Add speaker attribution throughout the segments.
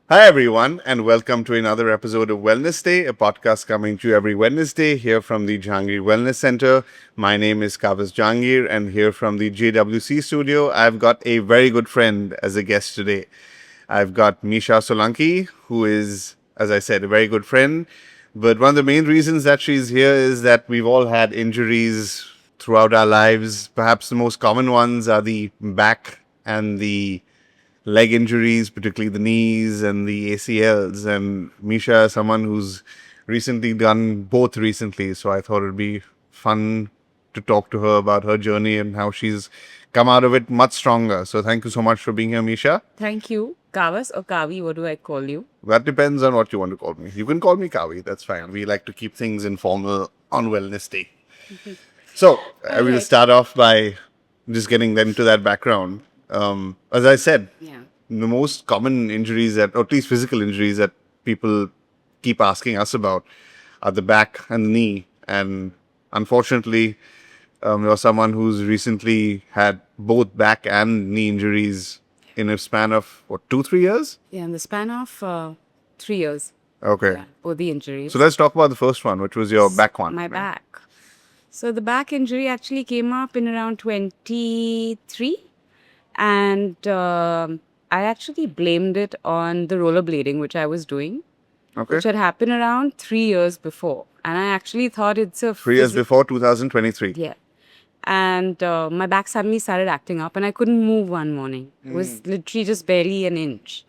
Speaker 1: Hi, everyone, and welcome to another episode of Wellness Day, a podcast coming to you every Wednesday here from the Jahangir Wellness Center. My name is Kavas Jahangir, and here from the JWC studio, I've got a very good friend as a guest today. I've got Misha Solanki, who is, as I said, a very good friend. But one of the main reasons that she's here is that we've all had injuries throughout our lives. Perhaps the most common ones are the back and the leg injuries, particularly the knees and the ACLs. And Misha is someone who's recently done both recently. So I thought it'd be fun to talk to her about her journey and how she's come out of it much stronger. So thank you so much for being here, Misha.
Speaker 2: Thank you. Kavas or Kavi, what do I call you?
Speaker 1: That depends on what you want to call me. You can call me Kavi, that's fine. We like to keep things informal on Wellness Day. So I will
Speaker 2: Okay.
Speaker 1: start off by just getting into that background. As I said,
Speaker 2: Yeah.
Speaker 1: the most common injuries or at least physical injuries that people keep asking us about are the back and the knee. And unfortunately, you're someone who's recently had both back and knee injuries in a span of, what, 2, 3 years?
Speaker 2: Yeah, in the span of 3 years.
Speaker 1: Okay.
Speaker 2: Yeah, both the injuries.
Speaker 1: So let's talk about the first one, which was your back one.
Speaker 2: My
Speaker 1: right?
Speaker 2: back. So the back injury actually came up in around 23. And I actually blamed it on the rollerblading, which I was doing,
Speaker 1: Okay.
Speaker 2: which had happened around 3 years before. And I actually thought it's a
Speaker 1: 3 years before 2023.
Speaker 2: Yeah. And my back suddenly started acting up, and I couldn't move one morning. It was literally just barely an inch.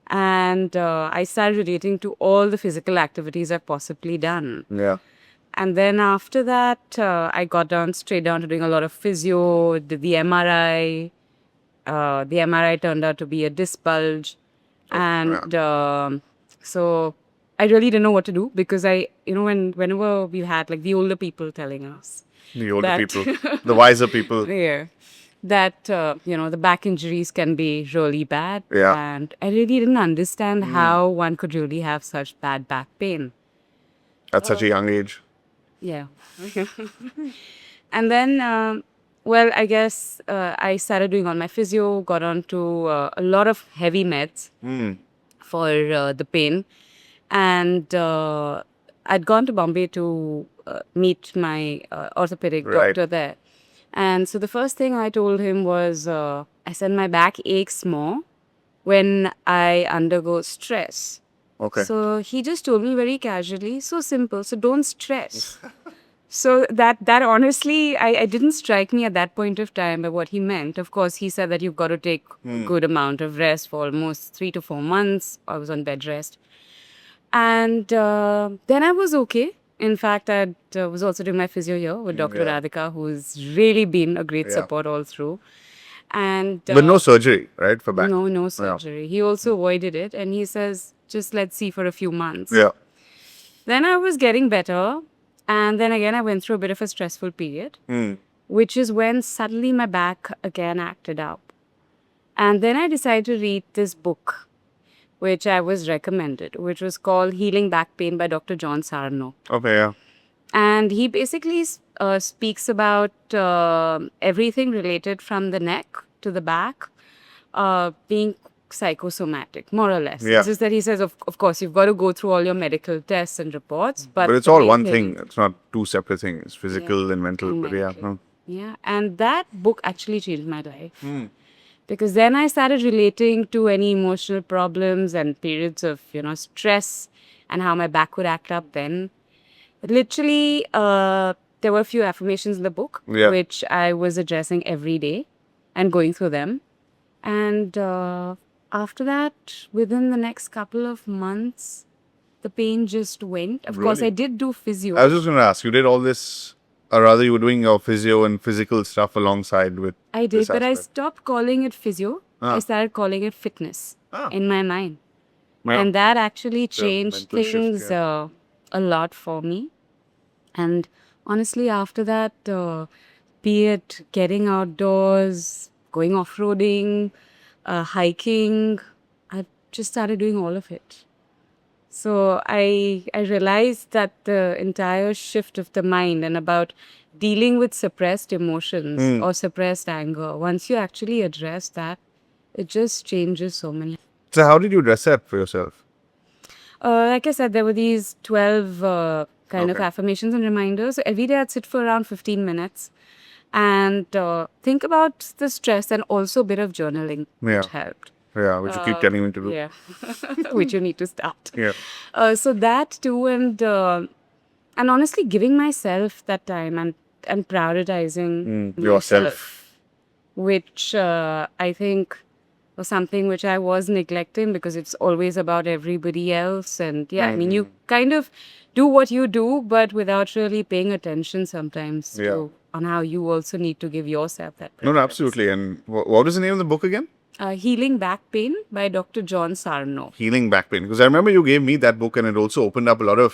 Speaker 2: And I started relating to all the physical activities I've possibly done.
Speaker 1: Yeah.
Speaker 2: And then after that, I got down straight down to doing a lot of physio, did the MRI. The MRI turned out to be a disc bulge. And so I really didn't know what to do because whenever we had like the older people telling us,
Speaker 1: The older
Speaker 2: that-
Speaker 1: people, the wiser people.
Speaker 2: yeah, that the back injuries can be really bad.
Speaker 1: Yeah.
Speaker 2: And I really didn't understand how one could really have such bad back pain.
Speaker 1: At such a young age.
Speaker 2: Yeah. And then, well, I guess I started doing all my physio, got on to a lot of heavy meds for the pain. And I'd gone to Bombay to meet my orthopedic
Speaker 1: Right.
Speaker 2: doctor there. And so the first thing I told him was, I said, my back aches more when I undergo stress.
Speaker 1: Okay.
Speaker 2: So he just told me very casually, so simple, so don't stress. So that honestly, I didn't strike me at that point of time by what he meant. Of course, he said that you've got to take a good amount of rest for almost 3 to 4 months. I was on bed rest. And then I was okay. In fact, I was also doing my physio here with Dr.
Speaker 1: Yeah.
Speaker 2: Radhika, who's really been a great
Speaker 1: Yeah.
Speaker 2: support all through. And
Speaker 1: But no surgery, right, for back?
Speaker 2: no surgery. He also avoided it. And he says, just let's see for a few months.
Speaker 1: Yeah.
Speaker 2: Then I was getting better. And then again, I went through a bit of a stressful period, which is when suddenly my back again acted up. And then I decided to read this book, which I was recommended, which was called Healing Back Pain by Dr. John Sarno.
Speaker 1: Okay, yeah.
Speaker 2: And he basically speaks about everything related from the neck to the back being psychosomatic, more or less.
Speaker 1: Yeah.
Speaker 2: It's just that he says, of course, you've got to go through all your medical tests and reports.
Speaker 1: But it's
Speaker 2: the
Speaker 1: all
Speaker 2: main
Speaker 1: one thing. It's not two separate things, physical
Speaker 2: Yeah.
Speaker 1: and mental.
Speaker 2: And
Speaker 1: But yeah,
Speaker 2: mental.
Speaker 1: no.
Speaker 2: Yeah, and that book actually changed my life. Because then I started relating to any emotional problems and periods of, stress and how my back would act up then. Literally, there were a few affirmations in the book,
Speaker 1: Yeah.
Speaker 2: which I was addressing every day and going through them. And after that, within the next couple of months, the pain just went. Of course,
Speaker 1: Really?
Speaker 2: I did do physio.
Speaker 1: I was just going to ask, you did all this, or rather, you were doing your physio and physical stuff alongside with
Speaker 2: I did,
Speaker 1: this
Speaker 2: but I
Speaker 1: aspect.
Speaker 2: stopped calling it physio. I started calling it fitness
Speaker 1: Ah.
Speaker 2: in my mind.
Speaker 1: Yeah.
Speaker 2: And that actually changed
Speaker 1: mental shift,
Speaker 2: things a lot for me. And honestly, after that, be it getting outdoors, going off-roading, hiking, I just started doing all of it. So I realized that the entire shift of the mind and about dealing with suppressed emotions or suppressed anger, once you actually address that, it just changes so many.
Speaker 1: So how did you dress up for yourself?
Speaker 2: Like I said, there were these 12 kind of
Speaker 1: Okay.
Speaker 2: affirmations and reminders. So every day I'd sit for around 15 minutes and think about the stress, and also a bit of journaling, which
Speaker 1: Yeah.
Speaker 2: helped.
Speaker 1: Yeah, which you keep telling me to do.
Speaker 2: Yeah, which you need to start.
Speaker 1: Yeah.
Speaker 2: So that too, and honestly, giving myself that time and prioritizing
Speaker 1: Yourself.
Speaker 2: myself, which I think was something which I was neglecting because it's always about everybody else. And yeah, I mean, you kind of do what you do, but without really paying attention sometimes
Speaker 1: Yeah.
Speaker 2: to on how you also need to give yourself that
Speaker 1: No, no,
Speaker 2: preference.
Speaker 1: absolutely. And what was the name of the book again?
Speaker 2: Healing Back Pain by Dr. John Sarno.
Speaker 1: Healing Back Pain. Because I remember you gave me that book and it also opened up a lot of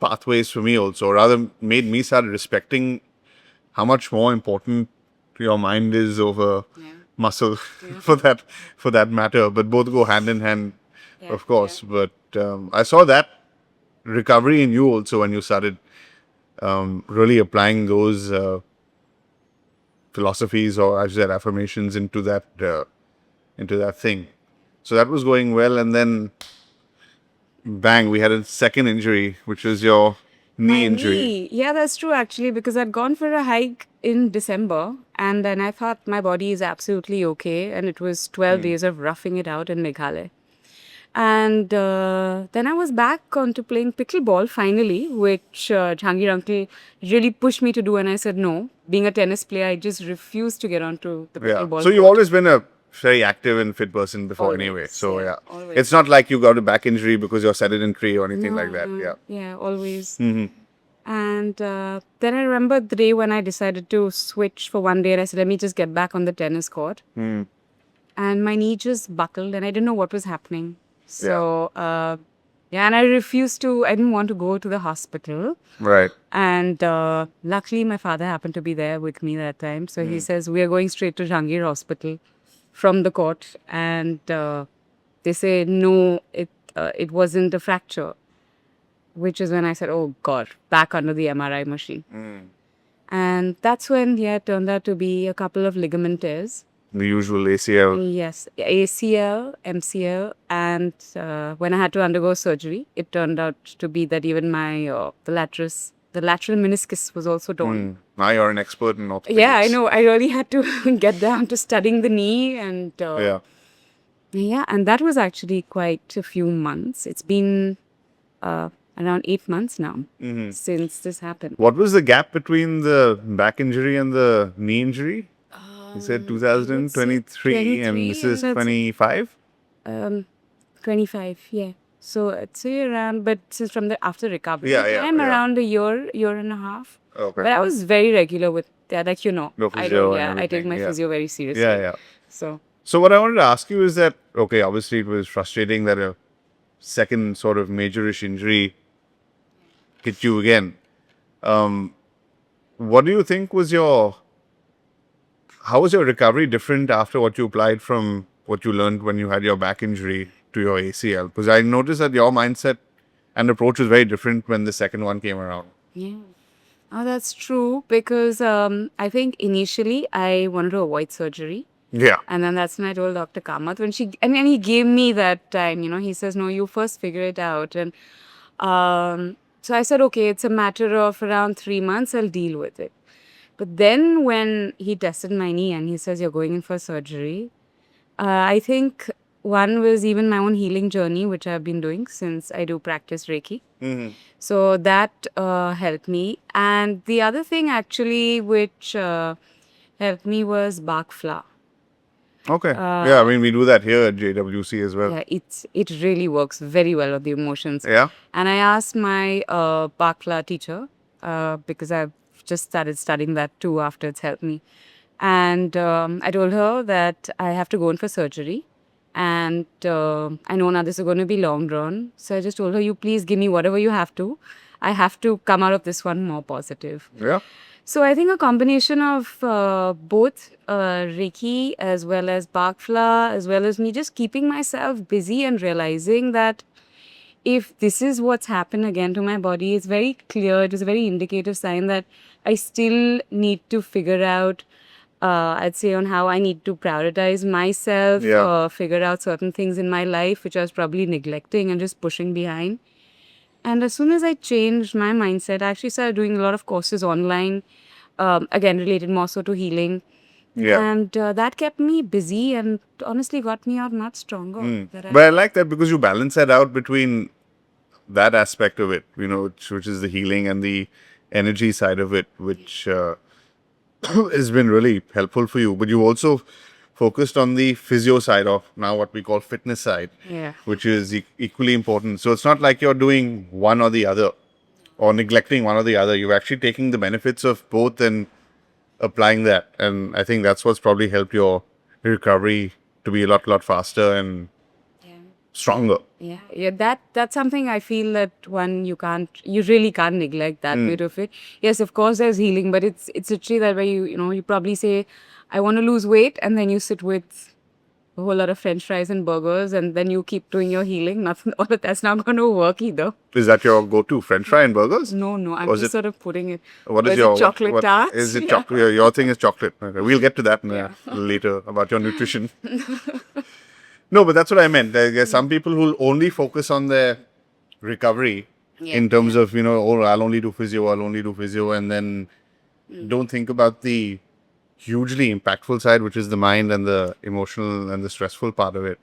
Speaker 1: pathways for me also, or rather made me start respecting how much more important your mind is over muscle for that matter. But both go hand in hand, of course. But I saw that recovery in you also when you started really applying those philosophies, or as you said, affirmations into that thing. So that was going well, and then bang, we had a second injury, which was your knee
Speaker 2: My
Speaker 1: injury.
Speaker 2: knee. Yeah, that's true actually, because I'd gone for a hike in December and then I thought my body is absolutely okay. And it was 12 days of roughing it out in Meghalaya. And then I was back onto playing pickleball finally, which Jhangir uncle really pushed me to do. And I said no. Being a tennis player, I just refused to get onto the
Speaker 1: Yeah.
Speaker 2: pickleball
Speaker 1: So you've
Speaker 2: court.
Speaker 1: always been a very active and fit person before, anyway.
Speaker 2: Always,
Speaker 1: So
Speaker 2: yeah,
Speaker 1: yeah,
Speaker 2: always.
Speaker 1: it's not like you got a back injury because you're sedentary or anything like that. Yeah.
Speaker 2: Yeah, always. And then I remember the day when I decided to switch for one day, and I said, let me just get back on the tennis court. And my knee just buckled, and I didn't know what was happening. So, yeah, and I didn't want to go to the hospital.
Speaker 1: Right.
Speaker 2: And luckily, my father happened to be there with me that time. So he says, we are going straight to Jhangir Hospital from the court. And they say, no, it wasn't a fracture, which is when I said, oh God, back under the MRI machine. And that's when, yeah, it turned out to be a couple of ligament tears.
Speaker 1: The usual ACL.
Speaker 2: Yes, ACL, MCL, and when I had to undergo surgery, it turned out to be that even my the lateral meniscus was also torn.
Speaker 1: Now you're an expert in orthopedics.
Speaker 2: Yeah, I know. I really had to get down to studying the knee, and
Speaker 1: Yeah.
Speaker 2: yeah, and that was actually quite a few months. It's been around 8 months now since this happened.
Speaker 1: What was the gap between the back injury and the knee injury? You said 2023 and this is 25?
Speaker 2: 25, yeah. So I'd say around, but since from the after recovery
Speaker 1: Yeah,
Speaker 2: time,
Speaker 1: yeah.
Speaker 2: around a year and a half.
Speaker 1: Okay.
Speaker 2: But I was very regular with that, like
Speaker 1: Your
Speaker 2: I
Speaker 1: physio and
Speaker 2: I take
Speaker 1: everything,
Speaker 2: my
Speaker 1: yeah.
Speaker 2: physio very seriously.
Speaker 1: Yeah, yeah.
Speaker 2: So
Speaker 1: So what I wanted to ask you is that, okay, obviously it was frustrating that a second sort of majorish injury hit you again. What do you think was how was your recovery different after what you applied from what you learned when you had your back injury to your ACL? Because I noticed that your mindset and approach was very different when the second one came around.
Speaker 2: yeah. Oh, that's true, because I think initially I wanted to avoid surgery.
Speaker 1: Yeah.
Speaker 2: And then that's when I told Dr. Kamath, and then he gave me that time, he says, no, you first figure it out. And so I said, okay, it's a matter of around 3 months, I'll deal with it. But then when he tested my knee and he says, you're going in for surgery, I think one was even my own healing journey, which I've been doing since I do practice Reiki. So that helped me. And the other thing actually which helped me was bark flower.
Speaker 1: Okay. Yeah, I mean, we do that here at JWC as well.
Speaker 2: Yeah, it really works very well with the emotions.
Speaker 1: Yeah?
Speaker 2: And I asked my bark flower teacher because I've just started studying that too after it's helped me. And I told her that I have to go in for surgery. And I know now this is going to be long drawn. So I just told her, you please give me whatever you have to. I have to come out of this one more positive.
Speaker 1: Yeah.
Speaker 2: So I think a combination of both Reiki as well as bark flower, as well as me just keeping myself busy and realizing that if this is what's happened again to my body, it's very clear. It is a very indicative sign that I still need to figure out I'd say on how I need to prioritize myself,
Speaker 1: Yeah.
Speaker 2: figure out certain things in my life which I was probably neglecting and just pushing behind. And as soon as I changed my mindset, I actually started doing a lot of courses online, again, related more so to healing.
Speaker 1: Yeah.
Speaker 2: And that kept me busy and honestly got me out much stronger.
Speaker 1: But I like that because you balance that out between that aspect of it, which is the healing and the energy side of it, which has been really helpful for you. But you also focused on the physio side of now what we call fitness side,
Speaker 2: Yeah.
Speaker 1: which is equally important. So it's not like you're doing one or the other or neglecting one or the other. You're actually taking the benefits of both and applying that. And I think that's what's probably helped your recovery to be a lot faster and
Speaker 2: Yeah.
Speaker 1: stronger.
Speaker 2: Yeah, that's something I feel that you really can't neglect that bit of it. Yes, of course there's healing, but it's literally that where you probably say, I want to lose weight, and then you sit with a whole lot of French fries and burgers, and then you keep doing your healing. Nothing, all of that's not going to work either.
Speaker 1: Is that your go-to, French fry and burgers?
Speaker 2: No, I'm
Speaker 1: Or is
Speaker 2: just
Speaker 1: it
Speaker 2: sort of putting it.
Speaker 1: what
Speaker 2: Or
Speaker 1: is
Speaker 2: is it
Speaker 1: your
Speaker 2: chocolate
Speaker 1: what
Speaker 2: tarts?
Speaker 1: is it
Speaker 2: Yeah.
Speaker 1: chocolate? Your thing is chocolate. Okay, we'll get to that later about your nutrition. No, but that's what I meant. There are some people who'll only focus on their recovery
Speaker 2: Yeah.
Speaker 1: in terms of, oh, I'll only do physio, and then don't think about the hugely impactful side, which is the mind and the emotional and the stressful part of it.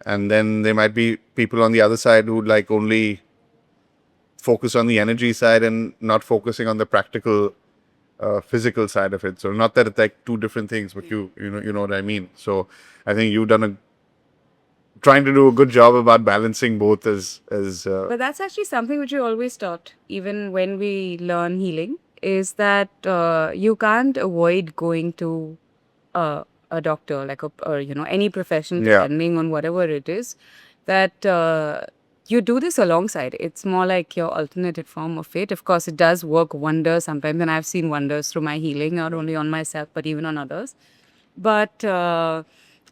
Speaker 1: And then there might be people on the other side who'd like only focus on the energy side and not focusing on the practical physical side of it. So not that it's like two different things, but you know what I mean. So I think you've done a trying to do a good job about balancing both as
Speaker 2: But that's actually something which we always taught, even when we learn healing, is that you can't avoid going to a doctor, like or any profession,
Speaker 1: yeah.
Speaker 2: depending on whatever it is. That you do this alongside. It's more like your alternative form of it. Of course, it does work wonders sometimes, and I've seen wonders through my healing, not only on myself but even on others. But uh,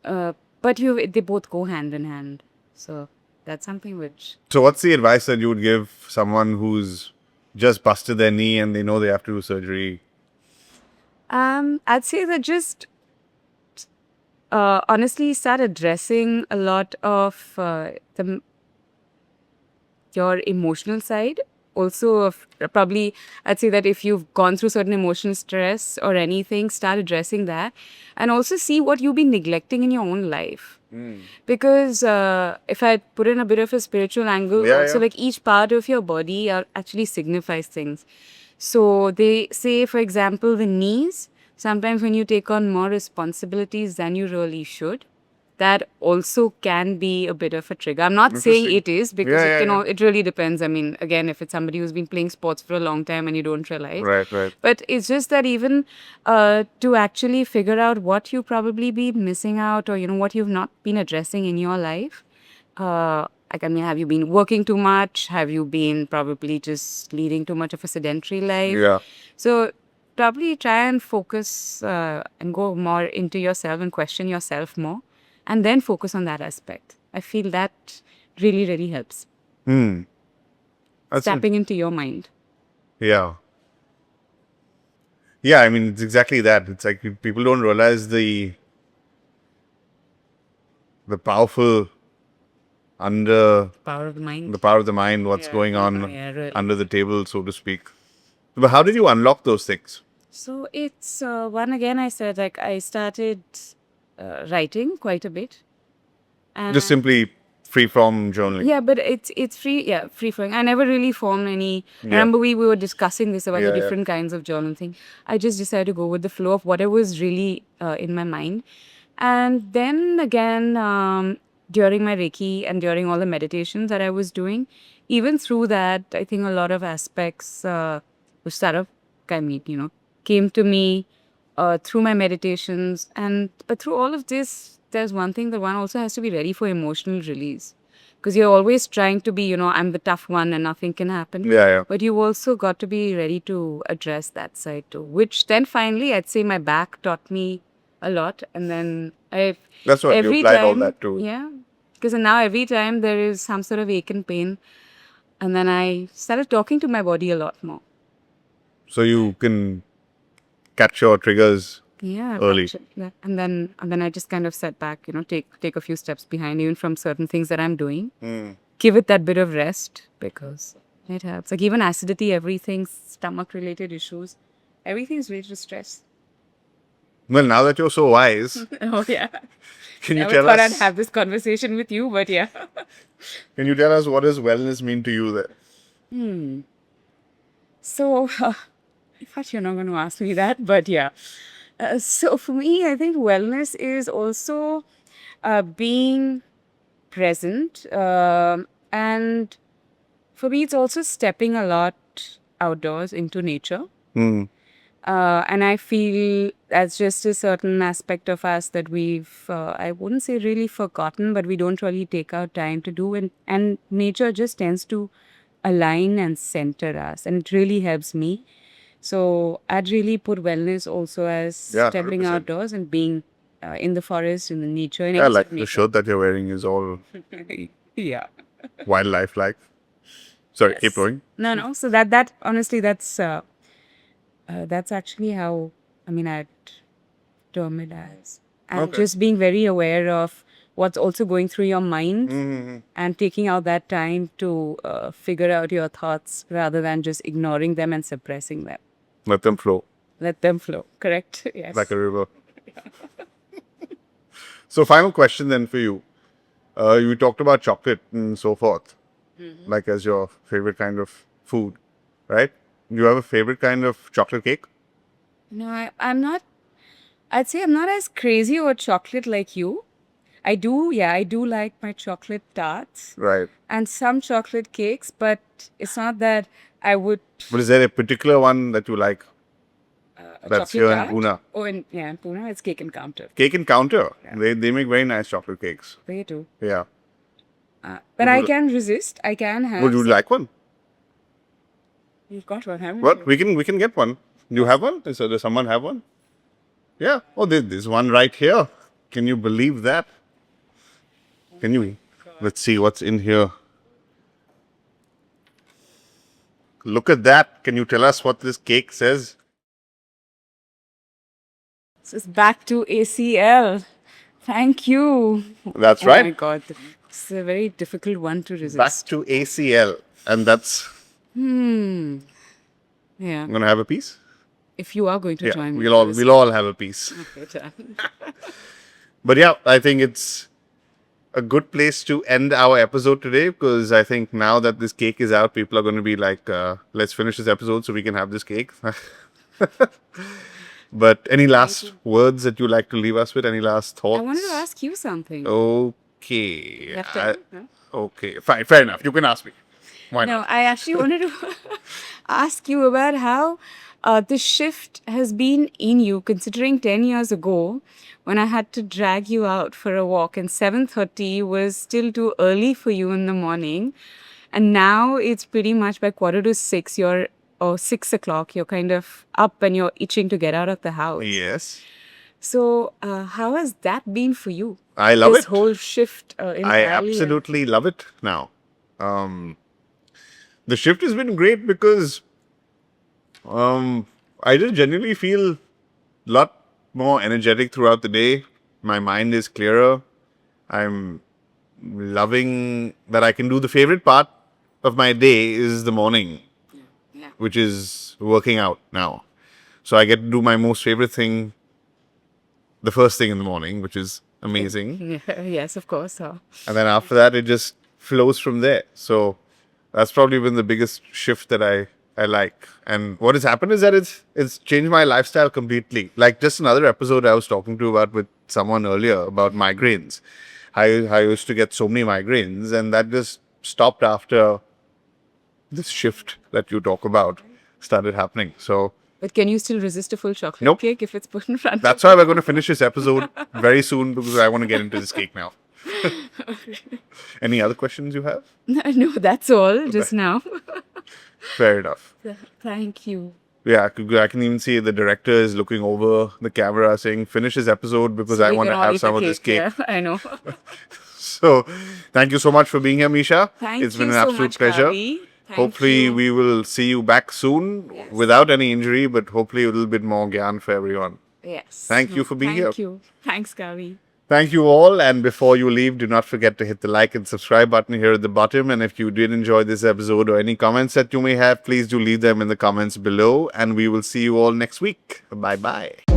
Speaker 2: they both go hand in hand. So that's something which.
Speaker 1: So what's the advice that you would give someone who's just busted their knee and they know they have to do surgery?
Speaker 2: I'd say that just honestly start addressing a lot of your emotional side. Also, probably I'd say that if you've gone through certain emotional stress or anything, start addressing that, and also see what you've been neglecting in your own life. Because if I put in a bit of a spiritual angle,
Speaker 1: Yeah,
Speaker 2: also
Speaker 1: yeah.
Speaker 2: like each part of your body actually signifies things. So they say, for example, the knees, sometimes when you take on more responsibilities than you really should, that also can be a bit of a trigger. I'm not saying
Speaker 1: Interesting.
Speaker 2: it is, because it really depends. I mean, again, if it's somebody who's been playing sports for a long time and you don't realize.
Speaker 1: Right.
Speaker 2: But it's just that even to actually figure out what you probably be missing out, or what you've not been addressing in your life. Like, I mean, have you been working too much? Have you been probably just leading too much of a sedentary life?
Speaker 1: Yeah.
Speaker 2: So probably try and focus and go more into yourself and question yourself more, and then focus on that aspect. I feel that really, really helps.
Speaker 1: That's
Speaker 2: Tapping into your mind.
Speaker 1: yeah. Yeah, I mean it's exactly that. It's like people don't realize the powerful under
Speaker 2: Power of the mind.
Speaker 1: the power of the mind, what's going on
Speaker 2: Yeah, really.
Speaker 1: under the table, so to speak. But how did you unlock those things?
Speaker 2: So it's one again. I said, like, I started writing quite a bit, and
Speaker 1: Just simply free form journaling.
Speaker 2: yeah, but it's free. Yeah, free flowing. I never really formed any.
Speaker 1: Yeah.
Speaker 2: Remember, we were discussing this about
Speaker 1: Yeah,
Speaker 2: the
Speaker 1: yeah.
Speaker 2: different kinds of journal thing. I just decided to go with the flow of whatever was really in my mind, and then again, during my Reiki and during all the meditations that I was doing, even through that, I think a lot of aspects which sort of, I mean, came to me through my meditations. But through all of this, there's one thing that one also has to be ready for emotional release. Because you're always trying to be, I'm the tough one and nothing can happen.
Speaker 1: Yeah.
Speaker 2: But you also got to be ready to address that side too. Which then finally, I'd say my back taught me a lot. And then
Speaker 1: That's what you
Speaker 2: every
Speaker 1: applied all
Speaker 2: time,
Speaker 1: that to.
Speaker 2: yeah. Because now every time there is some sort of ache and pain, and then I started talking to my body a lot more.
Speaker 1: So you can catch your triggers
Speaker 2: Yeah,
Speaker 1: early.
Speaker 2: yeah. And then I just kind of set back, take a few steps behind, even from certain things that I'm doing. Give it that bit of rest because it helps. Like even acidity, everything, stomach related issues, everything is related to stress.
Speaker 1: Well, now that you're so wise,
Speaker 2: Oh yeah.
Speaker 1: can you
Speaker 2: Never
Speaker 1: tell
Speaker 2: thought I'd
Speaker 1: us?
Speaker 2: have this conversation with you, but yeah.
Speaker 1: Can you tell us what does wellness mean to you? There.
Speaker 2: So, in fact, you're not going to ask me that, but yeah. So, for me, I think wellness is also being present. And for me, it's also stepping a lot outdoors into nature. And I feel that's just a certain aspect of us that I wouldn't say really forgotten, but we don't really take our time to do. And nature just tends to align and center us. And it really helps me. So I'd really put wellness also as
Speaker 1: Yeah,
Speaker 2: stepping
Speaker 1: 100%.
Speaker 2: outdoors and being in the forest, in the nature, in
Speaker 1: Yeah,
Speaker 2: any sort
Speaker 1: like
Speaker 2: of
Speaker 1: the
Speaker 2: nature.
Speaker 1: shirt that you're wearing is all
Speaker 2: Yeah.
Speaker 1: wildlife like. Sorry, keep
Speaker 2: Yes.
Speaker 1: going.
Speaker 2: No. So that honestly, that's actually how I'd term it as, and
Speaker 1: Okay.
Speaker 2: just being very aware of what's also going through your mind and taking out that time to figure out your thoughts rather than just ignoring them and suppressing them.
Speaker 1: Let them flow
Speaker 2: Let them flow. Correct?
Speaker 1: like
Speaker 2: Yes.
Speaker 1: a river. So, final question then for you. You talked about chocolate and so forth, like as your favorite kind of food, right? Do you have a favorite kind of chocolate cake?
Speaker 2: No, I'm not. I'd say I'm not as crazy about chocolate like you. I do like my chocolate tarts
Speaker 1: Right.
Speaker 2: and some chocolate cakes, but it's not that I would
Speaker 1: But is there a particular one that you like
Speaker 2: a
Speaker 1: that's
Speaker 2: chocolate
Speaker 1: here in
Speaker 2: tart.
Speaker 1: Pune?
Speaker 2: Oh, in Pune, it's Cake Encounter.
Speaker 1: Cake and Counter.
Speaker 2: Yeah.
Speaker 1: They make very nice chocolate cakes.
Speaker 2: They do.
Speaker 1: Yeah.
Speaker 2: But
Speaker 1: Would
Speaker 2: I
Speaker 1: you,
Speaker 2: can resist. I can
Speaker 1: would
Speaker 2: have
Speaker 1: you
Speaker 2: some.
Speaker 1: like one?
Speaker 2: You've got one, haven't
Speaker 1: What?
Speaker 2: you?
Speaker 1: We can get one. Do you have one? Does someone have one? Yeah. Oh, there's one right here. Can you believe that? Can you? Let's see what's in here. Look at that. Can you tell us what this cake says?
Speaker 2: So it's back to ACL. Thank you.
Speaker 1: That's
Speaker 2: Oh my
Speaker 1: right.
Speaker 2: God. It's a very difficult one to
Speaker 1: Back
Speaker 2: resist.
Speaker 1: to ACL. And that's.
Speaker 2: Yeah.
Speaker 1: I'm going to have a piece?
Speaker 2: If you are going to
Speaker 1: Yeah.
Speaker 2: join me.
Speaker 1: We'll all have a piece.
Speaker 2: Okay, done.
Speaker 1: But yeah, I think it's a good place to end our episode today because I think now that this cake is out, people are going to be like, let's finish this episode so we can have this cake. But any last words that you'd like to leave us with? Any last thoughts?
Speaker 2: I wanted to ask you something.
Speaker 1: Okay.
Speaker 2: Left time? Huh?
Speaker 1: Okay. Fine. Fair enough. You can ask me. Why
Speaker 2: No,
Speaker 1: not?
Speaker 2: I actually wanted to ask you about how the shift has been in you, considering 10 years ago when I had to drag you out for a walk and 7:30 was still too early for you in the morning. And now it's pretty much by 5:45, or 6 o'clock, you're kind of up and you're itching to get out of the house.
Speaker 1: Yes.
Speaker 2: So, how has that been for you?
Speaker 1: I love
Speaker 2: This
Speaker 1: it.
Speaker 2: whole shift
Speaker 1: I
Speaker 2: entirely.
Speaker 1: absolutely love it now. The shift has been great because I just genuinely feel a lot more energetic throughout the day. My mind is clearer. I'm loving that I can do the favorite part of my day is the morning,
Speaker 2: Yeah.
Speaker 1: which is working out now. So I get to do my most favorite thing the first thing in the morning, which is amazing.
Speaker 2: Yes, of course.
Speaker 1: And then after that, it just flows from there. So that's probably been the biggest shift that I like. And what has happened is that it's changed my lifestyle completely. Like just another episode I was talking to about with someone earlier about migraines. I used to get so many migraines, and that just stopped after this shift that you talk about started happening. So
Speaker 2: But can you still resist a full chocolate
Speaker 1: Nope.
Speaker 2: cake if it's put in front
Speaker 1: that's
Speaker 2: of
Speaker 1: why we're going to finish this episode very soon because I want to get into this cake now. Any other questions you have?
Speaker 2: you? No, that's all just now.
Speaker 1: Fair enough.
Speaker 2: Thank you.
Speaker 1: Yeah, I can even see the director is looking over the camera saying, finish this episode because I
Speaker 2: We
Speaker 1: want
Speaker 2: can
Speaker 1: to
Speaker 2: all
Speaker 1: have
Speaker 2: eat
Speaker 1: some
Speaker 2: the
Speaker 1: of this cake.
Speaker 2: Yeah, I know.
Speaker 1: So, thank you so much for being here, Misha.
Speaker 2: Thank
Speaker 1: It's
Speaker 2: you
Speaker 1: been an
Speaker 2: so
Speaker 1: absolute
Speaker 2: much,
Speaker 1: pleasure.
Speaker 2: Kavi. Thank
Speaker 1: Hopefully,
Speaker 2: you.
Speaker 1: we will see you back soon
Speaker 2: Yes.
Speaker 1: without any injury, but hopefully, a little bit more gyan for everyone.
Speaker 2: Yes.
Speaker 1: Thank you for being here.
Speaker 2: Thank you. Thanks, Kavi.
Speaker 1: Thank you all. And before you leave, do not forget to hit the like and subscribe button here at the bottom. And if you did enjoy this episode or any comments that you may have, please do leave them in the comments below. And we will see you all next week. Bye bye.